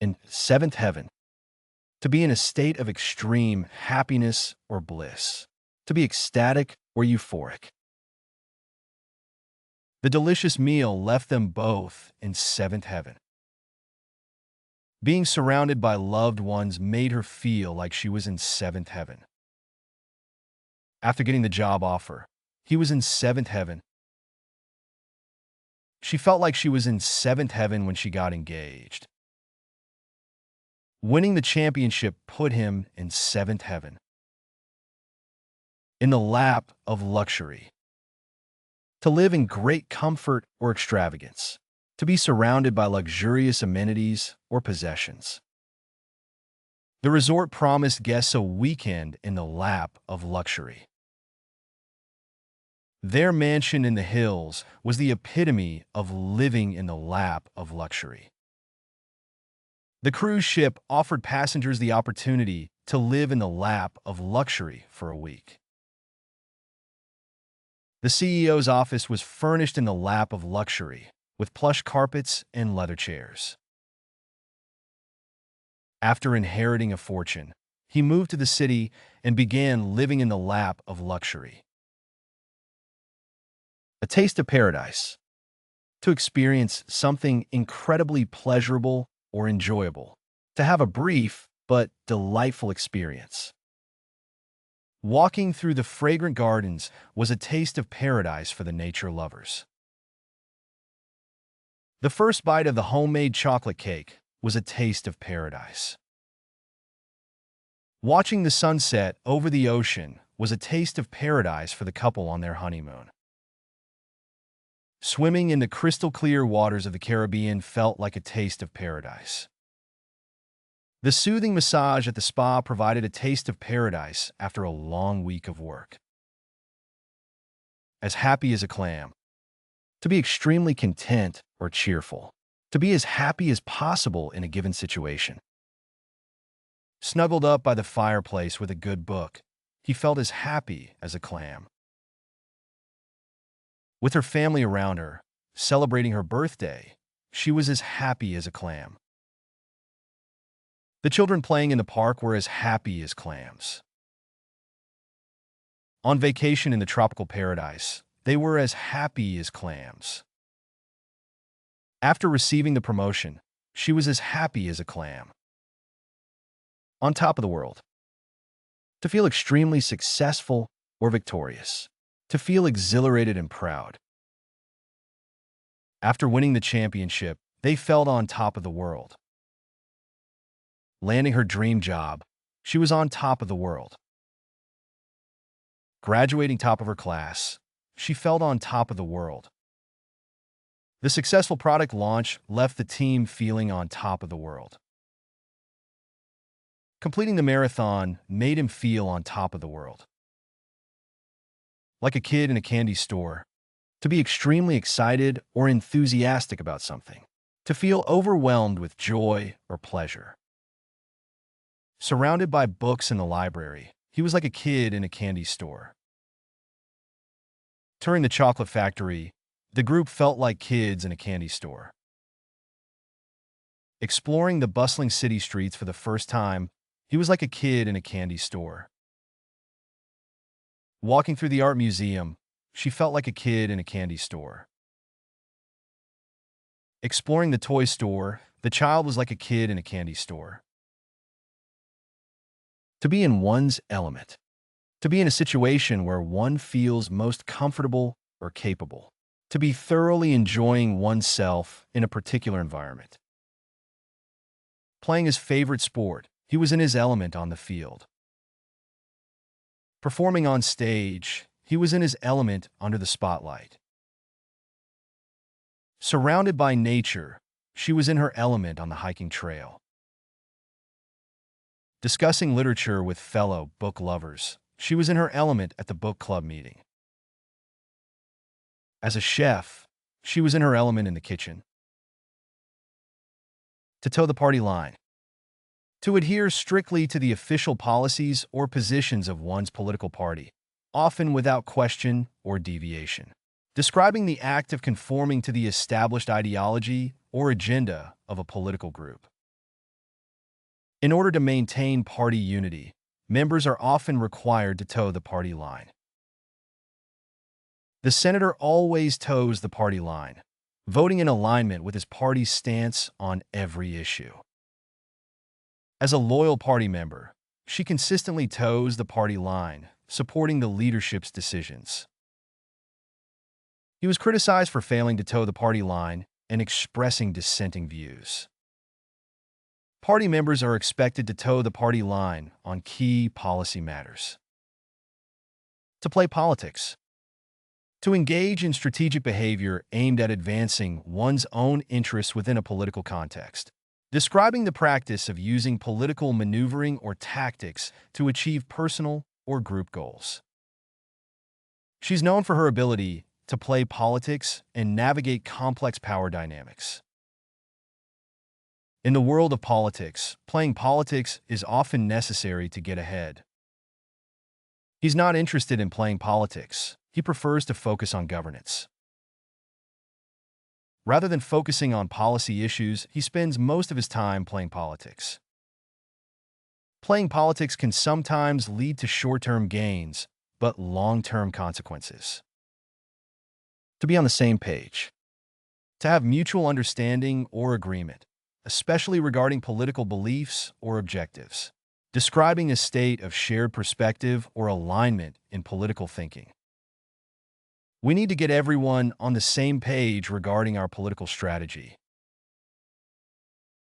In seventh heaven, to be in a state of extreme happiness or bliss, to be ecstatic or euphoric. The delicious meal left them both in seventh heaven. Being surrounded by loved ones made her feel like she was in seventh heaven. After getting the job offer, he was in seventh heaven. She felt like she was in seventh heaven when she got engaged. Winning the championship put him in seventh heaven. In the lap of luxury. To live in great comfort or extravagance. To be surrounded by luxurious amenities or possessions. The resort promised guests a weekend in the lap of luxury. Their mansion in the hills was the epitome of living in the lap of luxury. The cruise ship offered passengers the opportunity to live in the lap of luxury for a week. The CEO's office was furnished in the lap of luxury, with plush carpets and leather chairs. After inheriting a fortune, he moved to the city and began living in the lap of luxury. A taste of paradise. To experience something incredibly pleasurable or enjoyable. To have a brief but delightful experience. Walking through the fragrant gardens was a taste of paradise for the nature lovers. The first bite of the homemade chocolate cake was a taste of paradise. Watching the sunset over the ocean was a taste of paradise for the couple on their honeymoon. Swimming in the crystal-clear waters of the Caribbean felt like a taste of paradise. The soothing massage at the spa provided a taste of paradise after a long week of work. As happy as a clam. To be extremely content or cheerful. To be as happy as possible in a given situation. Snuggled up by the fireplace with a good book, he felt as happy as a clam. With her family around her, celebrating her birthday, she was as happy as a clam. The children playing in the park were as happy as clams. On vacation in the tropical paradise, they were as happy as clams. After receiving the promotion, she was as happy as a clam. On top of the world. To feel extremely successful or victorious. To feel exhilarated and proud. After winning the championship, they felt on top of the world. Landing her dream job, she was on top of the world. Graduating top of her class, she felt on top of the world. The successful product launch left the team feeling on top of the world. Completing the marathon made him feel on top of the world. Like a kid in a candy store, to be extremely excited or enthusiastic about something, to feel overwhelmed with joy or pleasure. Surrounded by books in the library, he was like a kid in a candy store. Touring the chocolate factory, the group felt like kids in a candy store. Exploring the bustling city streets for the first time, he was like a kid in a candy store. Walking through the art museum, she felt like a kid in a candy store. Exploring the toy store, the child was like a kid in a candy store. To be in one's element. To be in a situation where one feels most comfortable or capable. To be thoroughly enjoying oneself in a particular environment. Playing his favorite sport, he was in his element on the field. Performing on stage, he was in his element under the spotlight. Surrounded by nature, she was in her element on the hiking trail. Discussing literature with fellow book lovers, she was in her element at the book club meeting. As a chef, she was in her element in the kitchen. To toe the party line. To adhere strictly to the official policies or positions of one's political party, often without question or deviation. Describing the act of conforming to the established ideology or agenda of a political group. In order to maintain party unity, members are often required to toe the party line. The senator always toes the party line, voting in alignment with his party's stance on every issue. As a loyal party member, she consistently toes the party line, supporting the leadership's decisions. He was criticized for failing to toe the party line and expressing dissenting views. Party members are expected to toe the party line on key policy matters. To play politics. To engage in strategic behavior aimed at advancing one's own interests within a political context. Describing the practice of using political maneuvering or tactics to achieve personal or group goals. She's known for her ability to play politics and navigate complex power dynamics. In the world of politics, playing politics is often necessary to get ahead. He's not interested in playing politics. He prefers to focus on governance. Rather than focusing on policy issues, he spends most of his time playing politics. Playing politics can sometimes lead to short-term gains, but long-term consequences. To be on the same page. To have mutual understanding or agreement, especially regarding political beliefs or objectives. Describing a state of shared perspective or alignment in political thinking. We need to get everyone on the same page regarding our political strategy.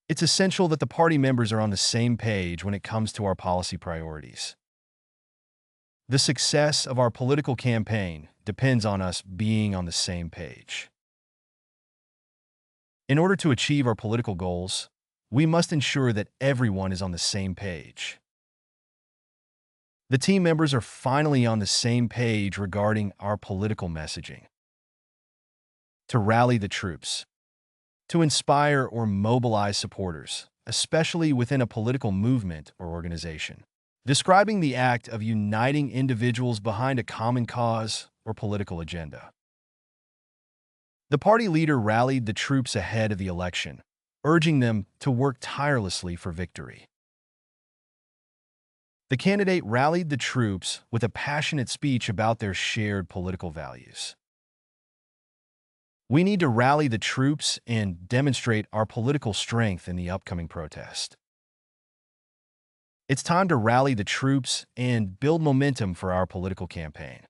It's essential that the party members are on the same page when it comes to our policy priorities. The success of our political campaign depends on us being on the same page. In order to achieve our political goals, we must ensure that everyone is on the same page. The team members are finally on the same page regarding our political messaging. To rally the troops. To inspire or mobilize supporters, especially within a political movement or organization. Describing the act of uniting individuals behind a common cause or political agenda. The party leader rallied the troops ahead of the election, urging them to work tirelessly for victory. The candidate rallied the troops with a passionate speech about their shared political values. We need to rally the troops and demonstrate our political strength in the upcoming protest. It's time to rally the troops and build momentum for our political campaign.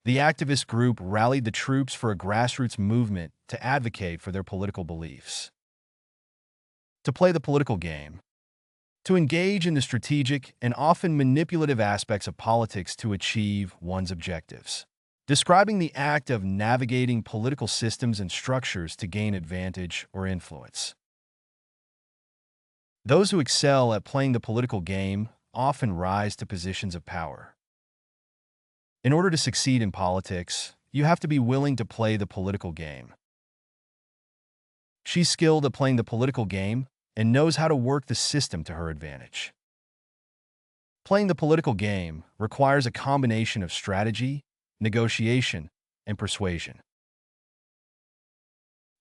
The activist group rallied the troops for a grassroots movement to advocate for their political beliefs. To play the political game. To engage in the strategic and often manipulative aspects of politics to achieve one's objectives. Describing the act of navigating political systems and structures to gain advantage or influence. Those who excel at playing the political game often rise to positions of power. In order to succeed in politics, you have to be willing to play the political game. She's skilled at playing the political game and knows how to work the system to her advantage. Playing the political game requires a combination of strategy, negotiation, and persuasion.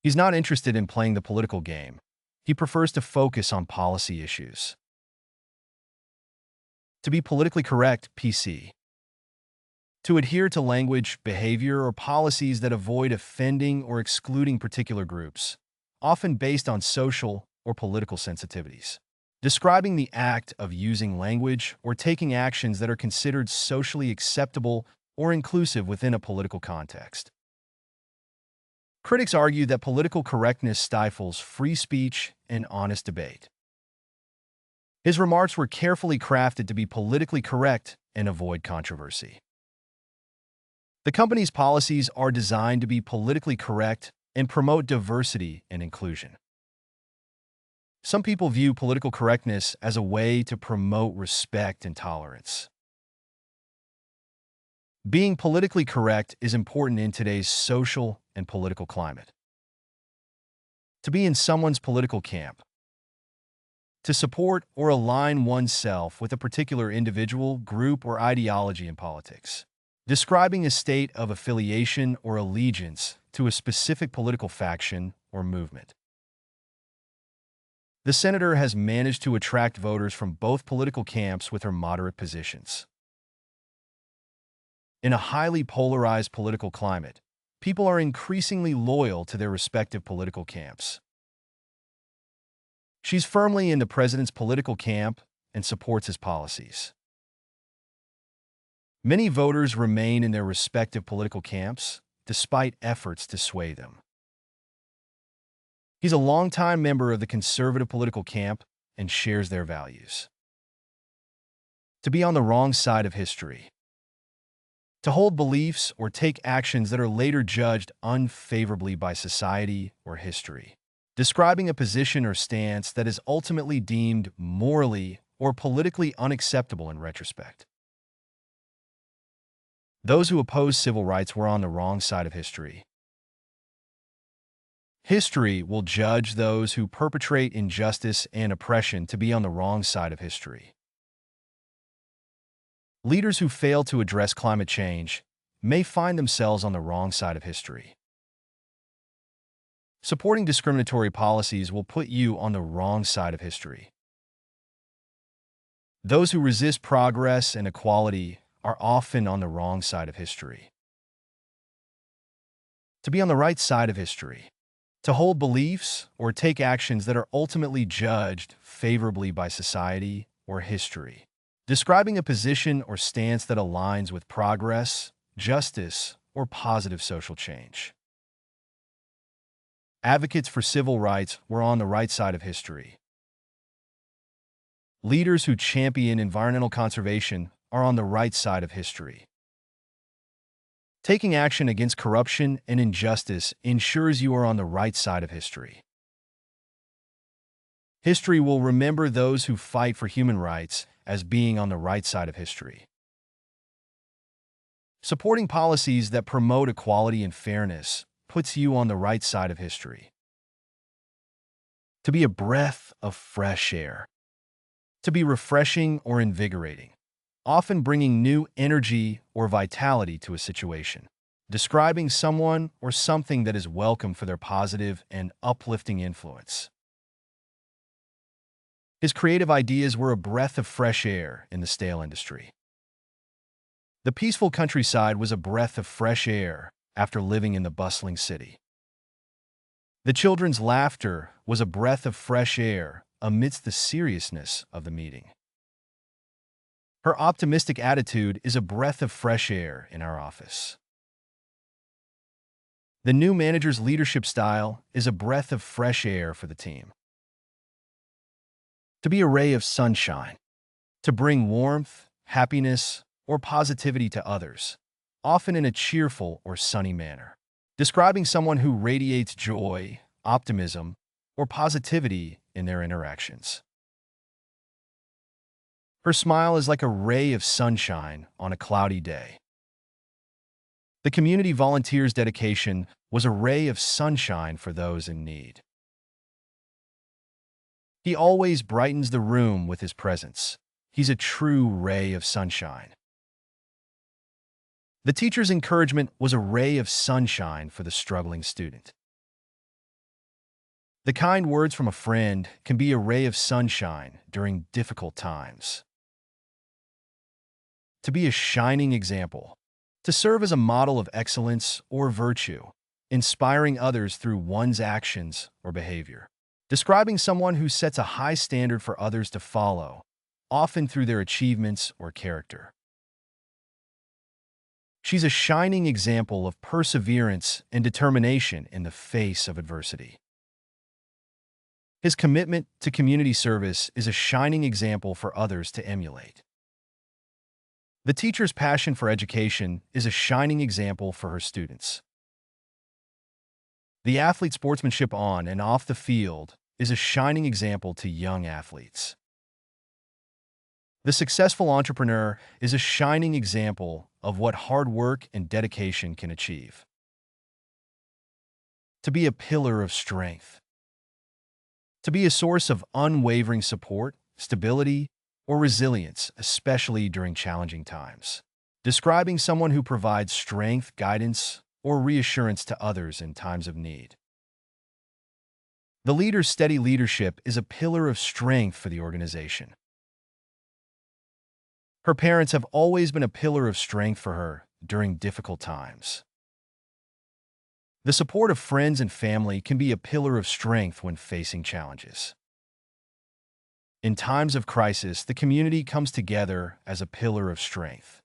He's not interested in playing the political game. He prefers to focus on policy issues. To be politically correct, PC. To adhere to language, behavior, or policies that avoid offending or excluding particular groups, often based on social or political sensitivities. Describing the act of using language or taking actions that are considered socially acceptable or inclusive within a political context. Critics argue that political correctness stifles free speech and honest debate. His remarks were carefully crafted to be politically correct and avoid controversy. The company's policies are designed to be politically correct and promote diversity and inclusion. Some people view political correctness as a way to promote respect and tolerance. Being politically correct is important in today's social and political climate. To be in someone's political camp. To support or align oneself with a particular individual, group, or ideology in politics. Describing a state of affiliation or allegiance to a specific political faction or movement. The senator has managed to attract voters from both political camps with her moderate positions. In a highly polarized political climate, people are increasingly loyal to their respective political camps. She's firmly in the president's political camp and supports his policies. Many voters remain in their respective political camps, despite efforts to sway them. He's a longtime member of the conservative political camp and shares their values. To be on the wrong side of history. To hold beliefs or take actions that are later judged unfavorably by society or history. Describing a position or stance that is ultimately deemed morally or politically unacceptable in retrospect. Those who oppose civil rights were on the wrong side of history. History will judge those who perpetrate injustice and oppression to be on the wrong side of history. Leaders who fail to address climate change may find themselves on the wrong side of history. Supporting discriminatory policies will put you on the wrong side of history. Those who resist progress and equality are often on the wrong side of history. To be on the right side of history. To hold beliefs or take actions that are ultimately judged favorably by society or history. Describing a position or stance that aligns with progress, justice, or positive social change. Advocates for civil rights were on the right side of history. Leaders who champion environmental conservation are on the right side of history. Taking action against corruption and injustice ensures you are on the right side of history. History will remember those who fight for human rights as being on the right side of history. Supporting policies that promote equality and fairness puts you on the right side of history. To be a breath of fresh air. To be refreshing or invigorating, often bringing new energy or vitality to a situation. Describing someone or something that is welcome for their positive and uplifting influence. His creative ideas were a breath of fresh air in the stale industry. The peaceful countryside was a breath of fresh air after living in the bustling city. The children's laughter was a breath of fresh air amidst the seriousness of the meeting. Her optimistic attitude is a breath of fresh air in our office. The new manager's leadership style is a breath of fresh air for the team. To be a ray of sunshine. To bring warmth, happiness, or positivity to others, often in a cheerful or sunny manner. Describing someone who radiates joy, optimism, or positivity in their interactions. Her smile is like a ray of sunshine on a cloudy day. The community volunteer's dedication was a ray of sunshine for those in need. He always brightens the room with his presence. He's a true ray of sunshine. The teacher's encouragement was a ray of sunshine for the struggling student. The kind words from a friend can be a ray of sunshine during difficult times. To be a shining example. To serve as a model of excellence or virtue, inspiring others through one's actions or behavior. Describing someone who sets a high standard for others to follow, often through their achievements or character. She's a shining example of perseverance and determination in the face of adversity. His commitment to community service is a shining example for others to emulate. The teacher's passion for education is a shining example for her students. The athlete's sportsmanship on and off the field is a shining example to young athletes. The successful entrepreneur is a shining example of what hard work and dedication can achieve. To be a pillar of strength. To be a source of unwavering support, stability, or resilience, especially during challenging times. Describing someone who provides strength, guidance, or reassurance to others in times of need. The leader's steady leadership is a pillar of strength for the organization. Her parents have always been a pillar of strength for her during difficult times. The support of friends and family can be a pillar of strength when facing challenges. In times of crisis, the community comes together as a pillar of strength.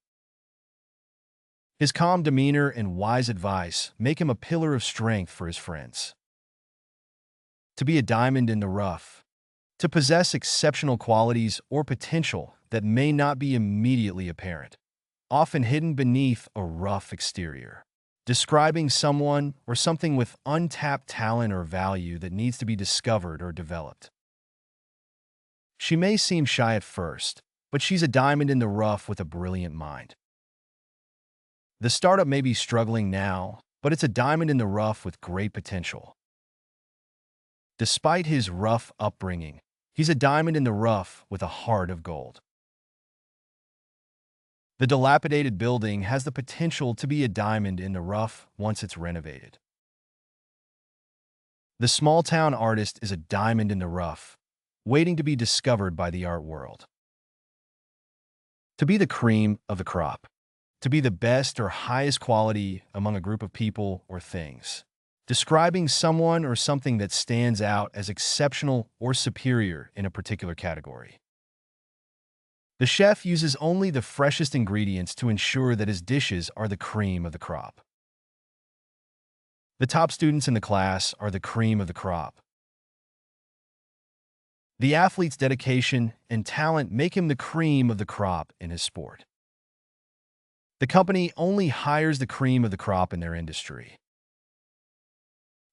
His calm demeanor and wise advice make him a pillar of strength for his friends. To be a diamond in the rough. To possess exceptional qualities or potential that may not be immediately apparent, often hidden beneath a rough exterior. Describing someone or something with untapped talent or value that needs to be discovered or developed. She may seem shy at first, but she's a diamond in the rough with a brilliant mind. The startup may be struggling now, but it's a diamond in the rough with great potential. Despite his rough upbringing, he's a diamond in the rough with a heart of gold. The dilapidated building has the potential to be a diamond in the rough once it's renovated. The small-town artist is a diamond in the rough, waiting to be discovered by the art world. To be the cream of the crop. To be the best or highest quality among a group of people or things. Describing someone or something that stands out as exceptional or superior in a particular category. The chef uses only the freshest ingredients to ensure that his dishes are the cream of the crop. The top students in the class are the cream of the crop. The athlete's dedication and talent make him the cream of the crop in his sport. The company only hires the cream of the crop in their industry.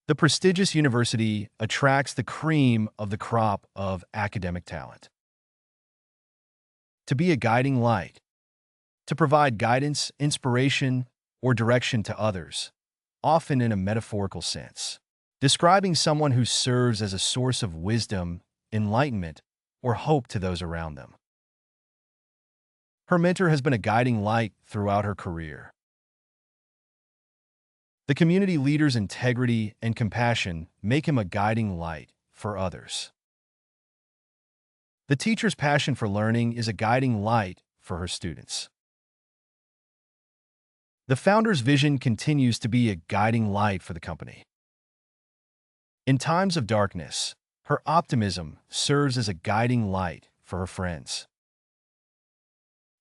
The prestigious university attracts the cream of the crop of academic talent. To be a guiding light. To provide guidance, inspiration, or direction to others, often in a metaphorical sense. Describing someone who serves as a source of wisdom, enlightenment, or hope to those around them. Her mentor has been a guiding light throughout her career. The community leader's integrity and compassion make him a guiding light for others. The teacher's passion for learning is a guiding light for her students. The founder's vision continues to be a guiding light for the company. In times of darkness, her optimism serves as a guiding light for her friends.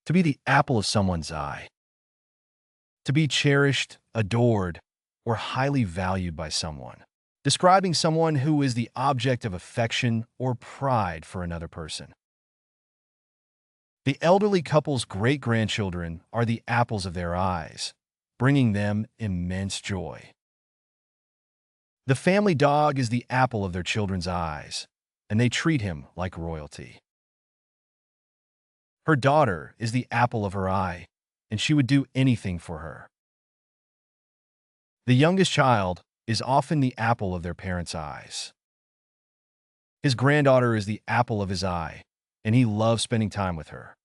To be the apple of someone's eye. To be cherished, adored, or highly valued by someone. Describing someone who is the object of affection or pride for another person. The elderly couple's great-grandchildren are the apples of their eyes, bringing them immense joy. The family dog is the apple of their children's eyes, and they treat him like royalty. Her daughter is the apple of her eye, and she would do anything for her. The youngest child is often the apple of their parents' eyes. His granddaughter is the apple of his eye, and he loves spending time with her.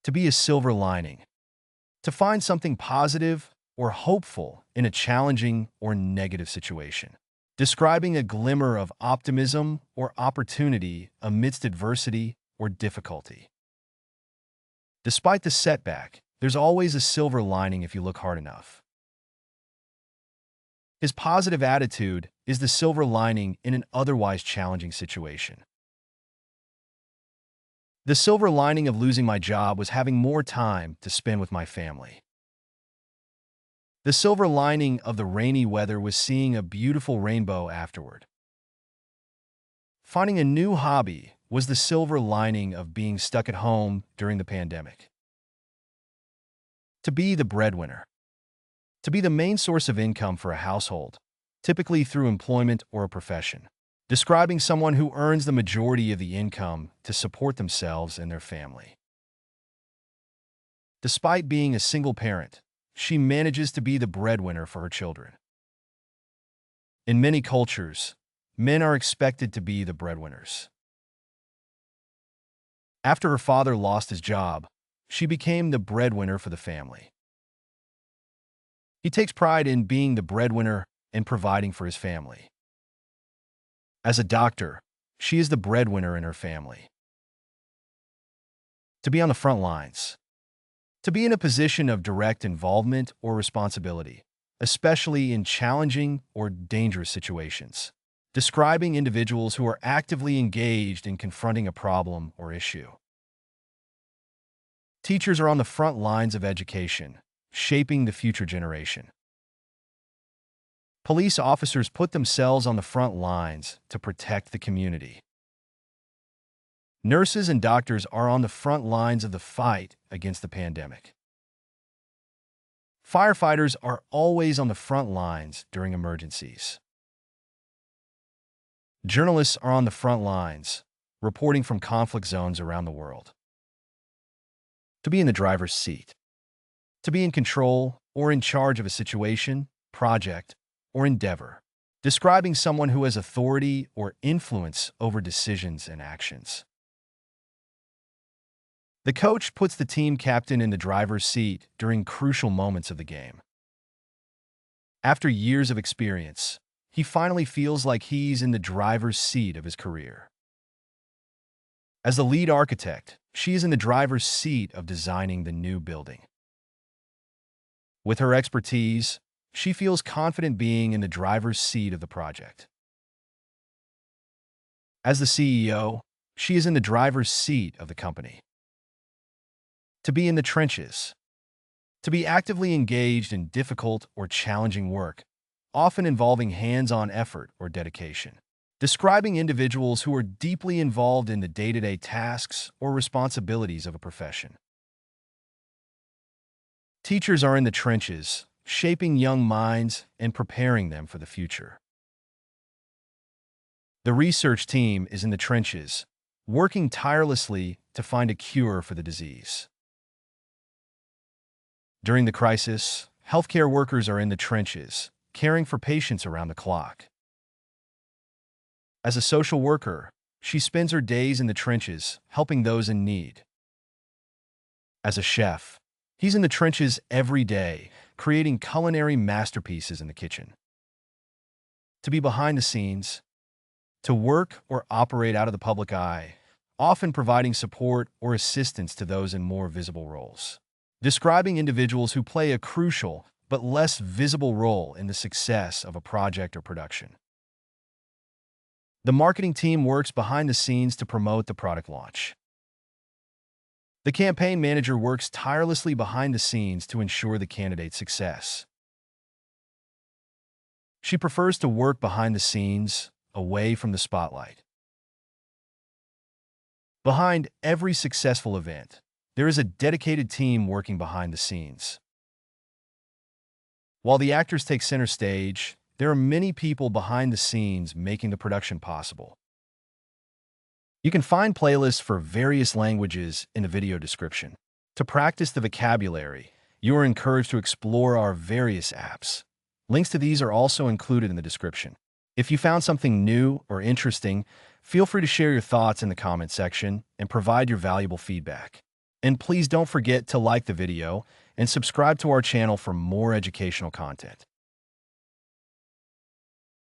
To be a silver lining. To find something positive or hopeful in a challenging or negative situation. Describing a glimmer of optimism or opportunity amidst adversity or difficulty. Despite the setback, there's always a silver lining if you look hard enough. His positive attitude is the silver lining in an otherwise challenging situation. The silver lining of losing my job was having more time to spend with my family. The silver lining of the rainy weather was seeing a beautiful rainbow afterward. Finding a new hobby was the silver lining of being stuck at home during the pandemic. To be the breadwinner. To be the main source of income for a household, typically through employment or a profession. Describing someone who earns the majority of the income to support themselves and their family. Despite being a single parent, she manages to be the breadwinner for her children. In many cultures, men are expected to be the breadwinners. After her father lost his job, she became the breadwinner for the family. He takes pride in being the breadwinner and providing for his family. As a doctor, she is the breadwinner in her family. To be on the front lines. To be in a position of direct involvement or responsibility, especially in challenging or dangerous situations. Describing individuals who are actively engaged in confronting a problem or issue. Teachers are on the front lines of education, shaping the future generation. Police officers put themselves on the front lines to protect the community. Nurses and doctors are on the front lines of the fight against the pandemic. Firefighters are always on the front lines during emergencies. Journalists are on the front lines, reporting from conflict zones around the world. To be in the driver's seat. To be in control or in charge of a situation, project, or endeavor. Describing someone who has authority or influence over decisions and actions. The coach puts the team captain in the driver's seat during crucial moments of the game. After years of experience, he finally feels like he's in the driver's seat of his career. As the lead architect, she is in the driver's seat of designing the new building. With her expertise, she feels confident being in the driver's seat of the project. As the CEO, she is in the driver's seat of the company. To be in the trenches. To be actively engaged in difficult or challenging work, often involving hands-on effort or dedication. Describing individuals who are deeply involved in the day-to-day tasks or responsibilities of a profession. Teachers are in the trenches, shaping young minds and preparing them for the future. The research team is in the trenches, working tirelessly to find a cure for the disease. During the crisis, healthcare workers are in the trenches, caring for patients around the clock. As a social worker, she spends her days in the trenches, helping those in need. As a chef, he's in the trenches every day, creating culinary masterpieces in the kitchen. To be behind the scenes. To work or operate out of the public eye, often providing support or assistance to those in more visible roles. Describing individuals who play a crucial but less visible role in the success of a project or production. The marketing team works behind the scenes to promote the product launch. The campaign manager works tirelessly behind the scenes to ensure the candidate's success. She prefers to work behind the scenes, away from the spotlight. Behind every successful event, there is a dedicated team working behind the scenes. While the actors take center stage, there are many people behind the scenes making the production possible. You can find playlists for various languages in the video description. To practice the vocabulary, you are encouraged to explore our various apps. Links to these are also included in the description. If you found something new or interesting, feel free to share your thoughts in the comment section and provide your valuable feedback. And please don't forget to like the video and subscribe to our channel for more educational content.